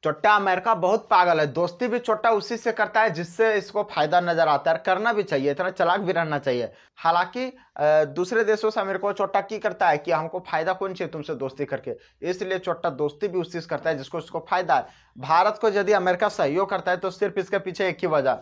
चोट्टा America बहुत पागल है, दोस्ती भी चोट्टा उसी से करता है जिससे इसको फायदा नजर आता है, करना भी चाहिए, इतना चालाक भी रहना चाहिए। हालांकि दूसरे देशों से अमेरिका चोट्टा की करता है कि हमको फायदा कौन चाहिए तुमसे दोस्ती करके, इसलिए चोट्टा दोस्ती भी उसी से करता है जिसको उसको फायदा है। भारत को यदि अमेरिका सहयोग करता है तो सिर्फ इसके पीछे एक ही वजह,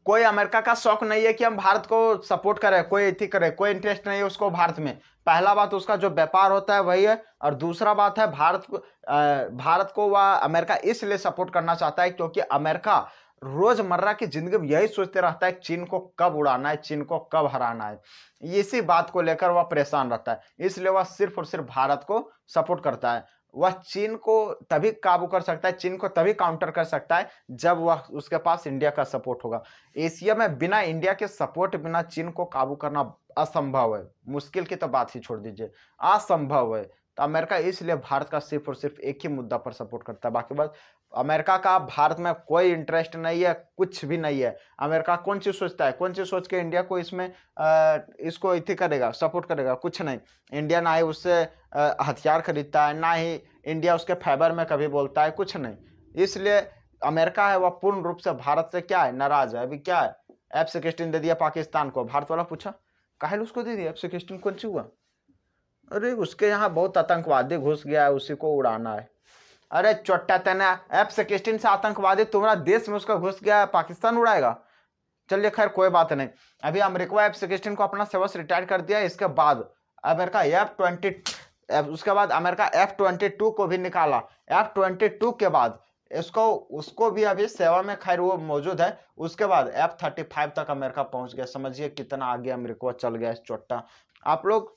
कोई अमेरिका का शौक नहीं है कि हम भारत को सपोर्ट करें, कोई एथी करे, कोई इंटरेस्ट नहीं है उसको भारत में। पहला बात उसका जो व्यापार होता है वही है, और दूसरा बात है भारत को वह अमेरिका इसलिए सपोर्ट करना चाहता है क्योंकि अमेरिका रोजमर्रा की जिंदगी में यही सोचते रहता है चीन को कब उड़ाना है, चीन को कब हराना है, इसी बात को लेकर वह परेशान रहता है। इसलिए वह सिर्फ और सिर्फ भारत को सपोर्ट करता है। वह चीन को तभी काबू कर सकता है, चीन को तभी काउंटर कर सकता है जब वह उसके पास इंडिया का सपोर्ट होगा। एशिया में बिना इंडिया के सपोर्ट बिना चीन को काबू करना असंभव है, मुश्किल की तो बात ही छोड़ दीजिए, असंभव है। तो अमेरिका इसलिए भारत का सिर्फ और सिर्फ एक ही मुद्दा पर सपोर्ट करता है, बाकी बात अमेरिका का भारत में कोई इंटरेस्ट नहीं है, कुछ भी नहीं है। अमेरिका कौन चीज सोचता है, कौन चीज सोच के इंडिया को इसमें इसको इति करेगा, सपोर्ट करेगा, कुछ नहीं। इंडिया ना ही उससे हथियार खरीदता है, ना ही इंडिया उसके फेवर में कभी बोलता है, कुछ नहीं। इसलिए अमेरिका है वह पूर्ण रूप से भारत से क्या है, नाराज है। अभी क्या है, F-16 दे दिया पाकिस्तान को, भारत वाला पूछा काहे उसको दे दिया F-16, कौन सी हुआ? अरे उसके यहाँ बहुत आतंकवादी घुस गया है, उसी को उड़ाना है। अरे चोट्टा तेना, F-16 से आतंकवादी तुम्हारा देश में उसका घुस गया है, पाकिस्तान उड़ाएगा? चलिए खैर कोई बात नहीं। अभी अमेरिका F-16 को अपना सेवा से रिटायर कर दिया, इसके बाद अमेरिका उसके बाद अमेरिका F-22 को भी निकाला। F-22 के बाद उसको भी अभी सेवा में खैर वो मौजूद है। उसके बाद F-35 तक अमेरिका पहुंच गया, समझिए कितना आगे अमेरिका चल गया इस चोट्टा। आप लोग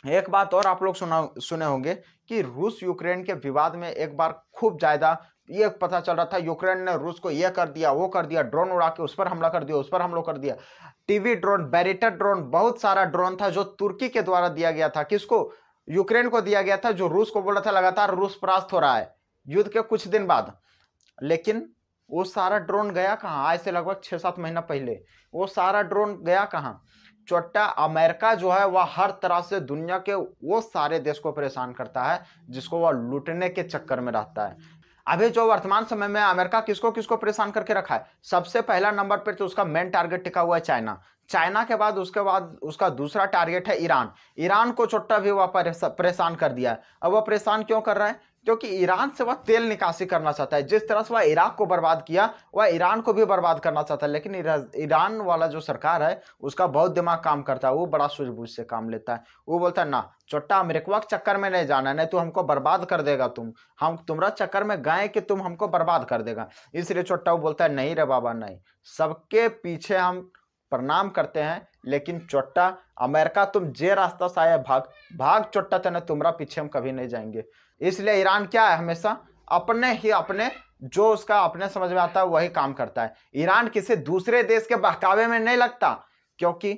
एक बात और आप लोग सुने होंगे कि रूस यूक्रेन के विवाद में एक बार खूब ज्यादा ये पता चल रहा था, यूक्रेन ने रूस को ये कर दिया, वो कर दिया, ड्रोन उड़ा के उस पर हमला कर दिया, उस पर हमला कर दिया, टीवी ड्रोन, बैरिटर ड्रोन, बहुत सारा ड्रोन था जो तुर्की के द्वारा दिया गया था। किसको? यूक्रेन को दिया गया था, जो रूस को बोला था लगातार रूस परास्त हो रहा है युद्ध के कुछ दिन बाद। लेकिन वो सारा ड्रोन गया कहाँ? आज से लगभग 6-7 महीना पहले वो सारा ड्रोन गया कहाँ? चोट्टा अमेरिका जो है वह हर तरह से दुनिया के वो सारे देश को परेशान करता है जिसको वह लूटने के चक्कर में रहता है। अभी जो वर्तमान समय में अमेरिका किसको किसको परेशान करके रखा है, सबसे पहला नंबर पर तो उसका मेन टारगेट टिका हुआ है चाइना। चाइना के बाद उसके बाद उसका दूसरा टारगेट है ईरान। ईरान को चोट्टा भी वह परेशान कर दिया है। अब वह परेशान क्यों कर रहा है? क्योंकि ईरान से वह तेल निकासी करना चाहता है। जिस तरह से वह इराक को बर्बाद किया वह ईरान को भी बर्बाद करना चाहता है। लेकिन ईरान वाला जो सरकार है उसका बहुत दिमाग काम करता है, वो बड़ा सूझबूझ से काम लेता है। वो बोलता है ना चोट्टा अमेरिका के चक्कर में नहीं जाना, नहीं तो हमको बर्बाद कर देगा, हम तुम्हारा चक्कर में गए कि तुम हमको बर्बाद कर देगा। इसलिए चोट्टा वो बोलता है नहीं रे बाबा नहीं, सबके पीछे हम प्रणाम करते हैं, लेकिन चोट्टा अमेरिका तुम जे रास्ता से आया भाग भाग चोट्टा तेने तुम्हारा पीछे हम कभी नहीं जाएंगे। इसलिए ईरान क्या है, हमेशा अपने जो उसका अपने समझ में आता है वही काम करता है। ईरान किसी दूसरे देश के बहकावे में नहीं लगता, क्योंकि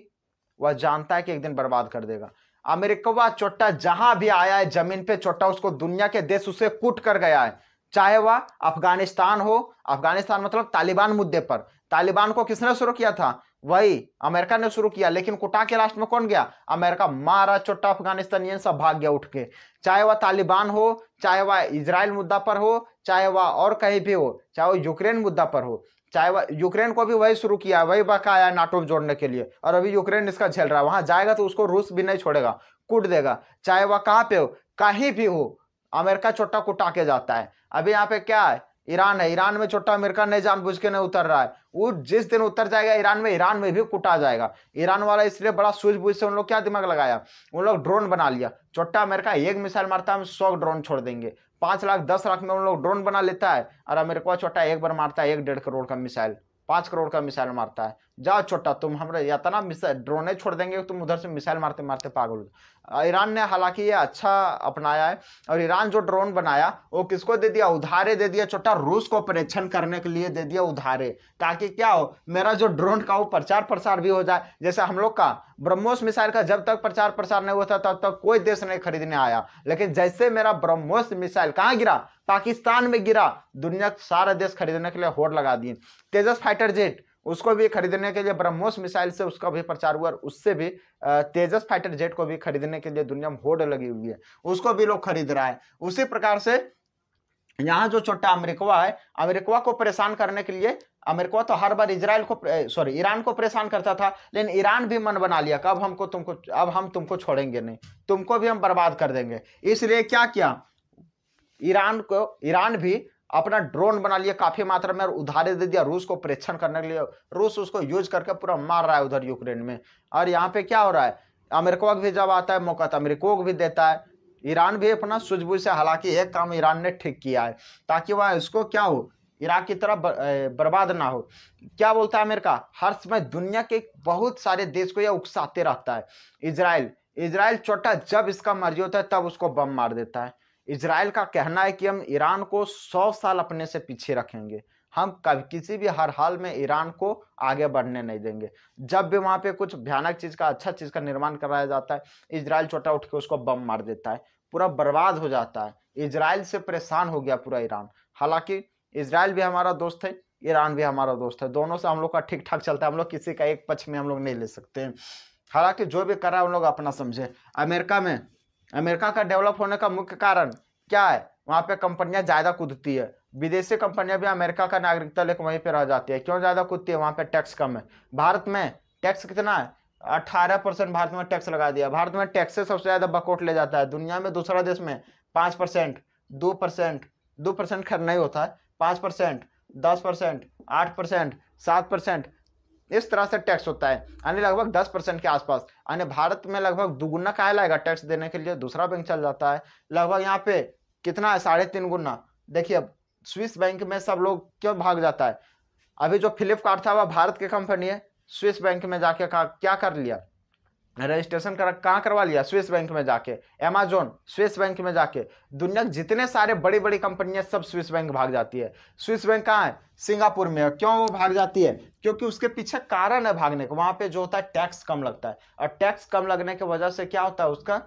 वह जानता है कि एक दिन बर्बाद कर देगा। अमेरिका चोट्टा जहां भी आया है जमीन पे, चोट्टा उसको दुनिया के देश उसे कूट कर गया है। चाहे वह अफगानिस्तान हो, अफगानिस्तान मतलब तालिबान मुद्दे पर, तालिबान को किसने शुरू किया था? वही अमेरिका ने शुरू किया, लेकिन कुटा के लास्ट में कौन गया? अमेरिका। मारा चोट्टा अफगानिस्तानियन सब भाग गया उठ के। चाहे वह तालिबान हो, चाहे वह इजराइल मुद्दा पर हो, चाहे वह और कहीं भी हो, चाहे वह यूक्रेन मुद्दा पर हो, चाहे वह यूक्रेन को भी वही शुरू किया, वही बकाया नाटो में जोड़ने के लिए, और अभी यूक्रेन इसका झेल रहा है। वहां जाएगा तो उसको रूस भी नहीं छोड़ेगा, कूट देगा। चाहे वह कहां पे हो, कहीं भी हो, अमेरिका चोट्टा कुटा के जाता है। अभी यहाँ पे क्या है? ईरान है। ईरान में चोट्टा अमेरिका नहीं जानबूझ के नहीं उतर रहा है, वो जिस दिन उतर जाएगा ईरान में भी कुटा जाएगा। ईरान वाला इसलिए बड़ा सूझबूझ से उन लोग क्या दिमाग लगाया, उन लोग ड्रोन बना लिया। चोट्टा अमेरिका एक मिसाइल मारता है हम 100 ड्रोन छोड़ देंगे, 5 लाख 10 लाख में उन लोग ड्रोन बना लेता है। और अमेरिका चोट्टा एक बार मारता है 1-1.5 करोड़ का मिसाइल, 5 करोड़ का मिसाइल मारता है। जाओ चोट्टा तुम हमारे इतना मिसाइल ड्रोन नहीं छोड़ देंगे, तुम उधर से मिसाइल मारते मारते पागल। ईरान ने हालांकि ये अच्छा अपनाया है, और ईरान जो ड्रोन बनाया वो किसको दे दिया? उधारे दे दिया। चोट्टा रूस को परीक्षण करने के लिए दे दिया उधारे, ताकि क्या हो, मेरा जो ड्रोन का वो प्रचार प्रसार भी हो जाए। जैसे हम लोग का ब्रह्मोस मिसाइल का जब तक प्रचार प्रसार नहीं हुआ था तब तक कोई देश नहीं खरीदने आया, लेकिन जैसे मेरा ब्रह्मोस मिसाइल कहाँ गिरा? पाकिस्तान में गिरा, दुनिया के सारे देश खरीदने के लिए होड़ लगा दिए। तेजस फाइटर जेट उसको भी खरीदने के लिए ब्रह्मोस मिसाइल से उसका भी प्रचार हुआ, और उससे भी तेजस फाइटर जेट को भी खरीदने के लिए दुनिया में होड़ लगी हुई है, उसको भी लोग खरीद रहा है। उसी प्रकार से यहाँ जो छोटा अमेरिका है, अमेरिका को परेशान करने के लिए, अमेरिका तो हर बार इजराइल को ईरान को परेशान करता था, लेकिन ईरान भी मन बना लिया कि अब हम तुमको छोड़ेंगे नहीं, तुमको भी हम बर्बाद कर देंगे। इसलिए क्या किया, ईरान भी अपना ड्रोन बना लिया काफी मात्रा में और उधारे दे दिया रूस को परीक्षण करने के लिए। रूस उसको यूज करके पूरा मार रहा है उधर यूक्रेन में। और यहाँ पे क्या हो रहा है, अमेरिका भी जब आता है मौका तो अमेरिका को भी देता है। ईरान भी अपना सूझबूझ से, हालांकि एक काम ईरान ने ठीक किया है ताकि वह इसको क्या हो, इराक की तरफ बर्बाद ना हो। क्या बोलता है अमेरिका, हर समय दुनिया के बहुत सारे देश को यह उकसाते रहता है। इजराइल छोटा जब इसका मर्जी होता है तब उसको बम मार देता है। इजराइल का कहना है कि हम ईरान को 100 साल अपने से पीछे रखेंगे, हम कभी किसी भी हर हाल में ईरान को आगे बढ़ने नहीं देंगे। जब भी वहां पे कुछ भयानक चीज का, अच्छा चीज का निर्माण कराया जाता है, इजराइल छोटा उठ के उसको बम मार देता है, पूरा बर्बाद हो जाता है। इजराइल से परेशान हो गया पूरा ईरान। हालांकि इजराइल भी हमारा दोस्त है, ईरान भी हमारा दोस्त है, दोनों से हम लोग का ठीक ठाक चलता है, हम लोग किसी का एक पक्ष में हम लोग नहीं ले सकते हैं। हालांकि जो भी कर रहा है उन लोग अपना समझे। अमेरिका का डेवलप होने का मुख्य कारण क्या है, वहां पे कंपनियां ज्यादा कूदती है, विदेशी कंपनियां भी अमेरिका का नागरिकता लेकर वहीं पे रह जाती है। क्यों ज्यादा कूदती है, वहां पे टैक्स कम है। भारत में टैक्स कितना है, 18% भारत में टैक्स लगा दिया। भारत में टैक्स से सबसे ज्यादा बकोट ले जाता है दुनिया में। दूसरा देश में 5%, 2% खैर नहीं होता है, 5%, 10%, 8%, 7%, इस तरह से टैक्स होता है, यानी लगभग 10% के आसपास। यानी भारत में लगभग दुगुना काहे लाएगा टैक्स देने के लिए, दूसरा बैंक चल जाता है। लगभग यहाँ पे कितना है, 3.5 गुना। देखिए अब स्विस बैंक में सब लोग क्यों भाग जाता है, अभी जो फ्लिपकार्ट था वह भारत की कंपनी है, स्विस बैंक में जाके क्या कर लिया, रजिस्ट्रेशन कहाँ करवा लिया, स्विस बैंक में जाके। अमेजोन स्विस बैंक में जाके। दुनिया के जितने सारे बड़ी बड़ी कंपनियां सब स्विस बैंक भाग जाती है। स्विस बैंक कहाँ है, सिंगापुर में है। क्यों वो भाग जाती है, क्योंकि उसके पीछे कारण है भागने का, वहां पे जो होता है टैक्स कम लगता है, और टैक्स कम लगने की वजह से क्या होता है, उसका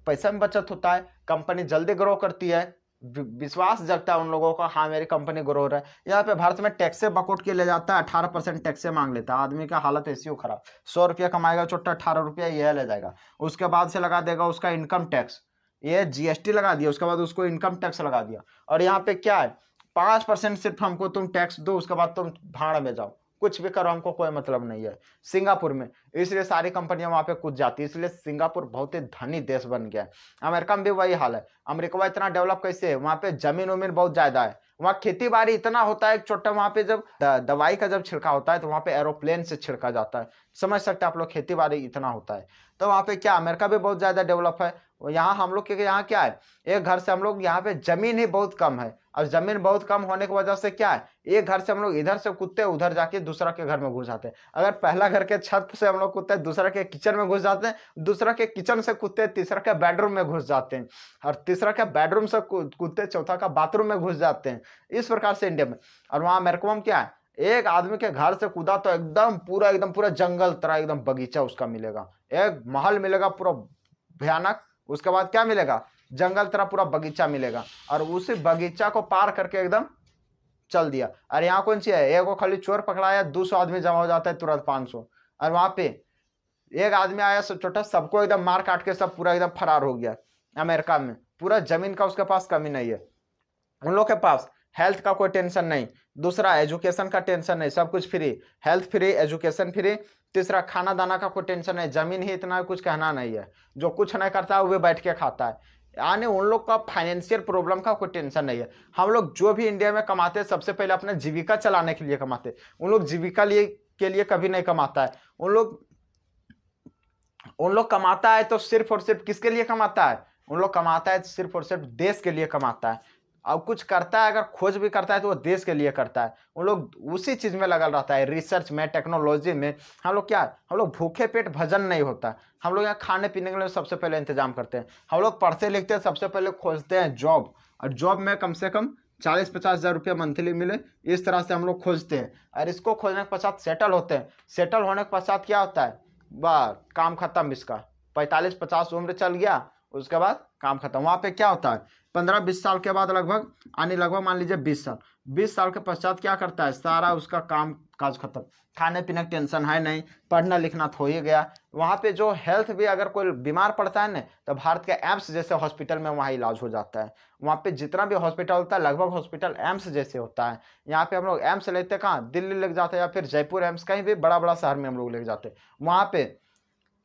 पैसा में बचत होता है, कंपनी जल्दी ग्रो करती है, विश्वास जगता है उन लोगों का, हाँ मेरी कंपनी ग्रो हो रहा है। यहाँ पे भारत में टैक्स से बकौट के ले जाता है, 18% टैक्स से मांग लेता है। आदमी का हालत ऐसी हो खराब, 100 रुपया कमाएगा छोटा, 18 रुपया यह ले जाएगा। उसके बाद से लगा देगा उसका इनकम टैक्स, ये जीएसटी लगा दिया, उसके बाद उसको इनकम टैक्स लगा दिया। और यहाँ पे क्या है, 5% सिर्फ हमको तुम टैक्स दो, उसके बाद तुम भाड़ में जाओ, कुछ भी करो, हमको कोई मतलब नहीं है। सिंगापुर में इसलिए सारी कंपनियां वहां पे कूद जाती है, इसलिए सिंगापुर बहुत ही धनी देश बन गया है। अमेरिका में भी वही हाल है। अमेरिका इतना डेवलप कैसे है, वहां पे जमीन उमीन बहुत ज्यादा है, वहाँ खेती बाड़ी इतना होता है छोटा, वहां पे जब दवाई का जब छिड़का होता है तो वहां पे एरोप्लेन से छिड़का जाता है, समझ सकते हैं आप लोग, खेती बाड़ी इतना होता है। तो वहां पे क्या, अमेरिका भी बहुत ज्यादा डेवलप है। यहाँ हम लोग के यहाँ क्या है, एक घर से हम लोग यहाँ पे जमीन ही बहुत कम है, और जमीन बहुत कम होने की वजह से क्या है, एक घर से हम लोग इधर से कूदते उधर जाके दूसरा के घर में घुस जाते हैं। अगर पहला घर के छत से हम लोग कूदते हैं दूसरा के किचन में घुस जाते हैं, दूसरा के किचन से कूदते तीसरा के बेडरूम में घुस जाते हैं, और तीसरा के बेडरूम से कूदते चौथा का बाथरूम में घुस जाते हैं। इस प्रकार से इंडिया में। और वहां अमेरिका में क्या है, एक आदमी के घर से कूदा तो एकदम पूरा जंगल तरह एकदम बगीचा उसका मिलेगा, एक महल मिलेगा पूरा भयानक, उसके बाद क्या मिलेगा, जंगल तरह पूरा बगीचा मिलेगा, और उसी बगीचा को पार करके एकदम चल दिया। और यहाँ कौन सी है, एक को खाली चोर पकड़ाया, 200 आदमी जमा हो जाता है तुरंत 500, और वहां पे एक आदमी आया छोटा, सबको एकदम मार काट के सब पूरा एकदम फरार हो गया। अमेरिका में पूरा जमीन का उसके पास कमी नहीं है, उन लोग के पास हेल्थ का कोई टेंशन नहीं, दूसरा एजुकेशन का टेंशन नहीं, सब कुछ free, health free, education free, तीसरा खाना दाना का कोई टेंशन नहीं, जमीन ही इतना कुछ कहना नहीं है, जो कुछ नहीं करता है वो भी बैठ के खाता है। यानी उन लोग का फाइनेंशियल प्रॉब्लम का कोई टेंशन नहीं है। हम लोग जो भी इंडिया में कमाते हैं सबसे पहले अपना जीविका चलाने के लिए कमाते हैं, उन लोग जीविका के लिए कभी नहीं कमाता है। उन लोग कमाता है तो सिर्फ और सिर्फ किसके लिए कमाता है, उन लोग कमाता है सिर्फ और सिर्फ देश के लिए कमाता है। अब कुछ करता है, अगर खोज भी करता है तो वो देश के लिए करता है। उन लोग उसी चीज में लगा रहता है, रिसर्च में, टेक्नोलॉजी में। हम लोग क्या, हम लोग भूखे पेट भजन नहीं होता, हम लोग यहाँ खाने पीने के लिए सबसे पहले इंतजाम करते हैं। हम लोग पढ़ते लिखते हैं, सबसे पहले खोजते हैं जॉब, और जॉब में कम से कम 40-50 हज़ार रुपया मंथली मिले, इस तरह से हम लोग खोजते हैं। और इसको खोजने के पश्चात सेटल होते हैं। सेटल होने के पश्चात क्या होता है, वाह काम खत्म, इसका 45-50 उम्र चल गया, उसके बाद काम खत्म। वहाँ पे क्या होता है 15-20 साल के बाद लगभग लगभग मान लीजिए 20 साल के पश्चात क्या करता है, सारा उसका काम काज खत्म, खाने पीने की टेंशन है नहीं, पढ़ना लिखना तो हो ही गया। वहाँ पे जो हेल्थ भी अगर कोई बीमार पड़ता है ना, तो भारत के एम्स जैसे हॉस्पिटल में वहाँ इलाज हो जाता है। वहाँ पे जितना भी हॉस्पिटल होता है लगभग हॉस्पिटल एम्स जैसे होता है। यहाँ पे हम लोग एम्स लेते कहाँ, दिल्ली लेके जाते हैं या फिर जयपुर एम्स, कहीं भी बड़ा बड़ा शहर में हम लोग लेके जाते हैं। वहाँ पे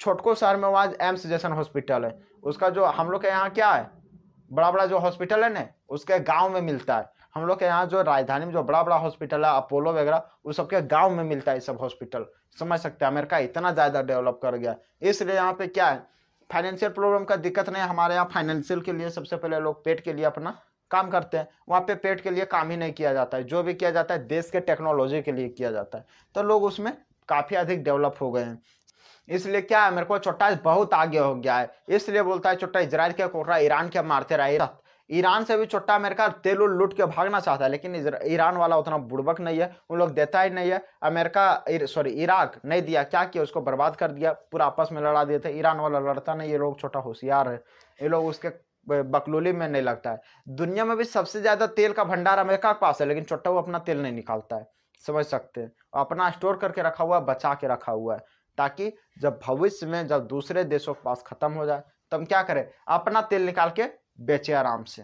छोटको शहर में वहाँ एम्स जैसा हॉस्पिटल है, उसका जो हम लोग के यहाँ क्या है, बड़ा बड़ा जो हॉस्पिटल है ना उसके गांव में मिलता है। हम लोग के यहाँ जो राजधानी में जो बड़ा बड़ा हॉस्पिटल है अपोलो वगैरह, वो सबके गांव में मिलता है सब हॉस्पिटल। समझ सकते हैं अमेरिका इतना ज़्यादा डेवलप कर गया, इसलिए यहाँ पे क्या है, फाइनेंशियल प्रॉब्लम का दिक्कत नहीं। हमारे यहाँ फाइनेंशियल के लिए सबसे पहले लोग पेट के लिए अपना काम करते हैं, वहाँ पे पेट के लिए काम ही नहीं किया जाता है, जो भी किया जाता है देश के टेक्नोलॉजी के लिए किया जाता है। तो लोग उसमें काफ़ी अधिक डेवलप हो गए हैं। इसलिए क्या है, मेरे को छोटा बहुत आगे हो गया है, इसलिए बोलता है छोटा इजराइल के कोटरा ईरान के मारते रहे। ईरान से भी छोटा अमेरिका तेल लूट के भागना चाहता है, लेकिन ईरान वाला उतना बुड़बक नहीं है, उन लोग देता ही नहीं है। अमेरिका इराक नहीं दिया, क्या किया, उसको बर्बाद कर दिया, पूरा आपस में लड़ा दिए थे। ईरान वाला लड़ता नहीं, ये लोग छोटा होशियार है, ये लोग उसके बकलोली में नहीं लगता है। दुनिया में भी सबसे ज्यादा तेल का भंडार अमेरिका के पास है, लेकिन छोटा वो अपना तेल नहीं निकालता है। समझ सकते हैं, अपना स्टोर करके रखा हुआ है, बचा के रखा हुआ है, ताकि जब भविष्य में जब दूसरे देशों के पास खत्म हो जाए तब क्या करे, अपना तेल निकाल के बेचे आराम से।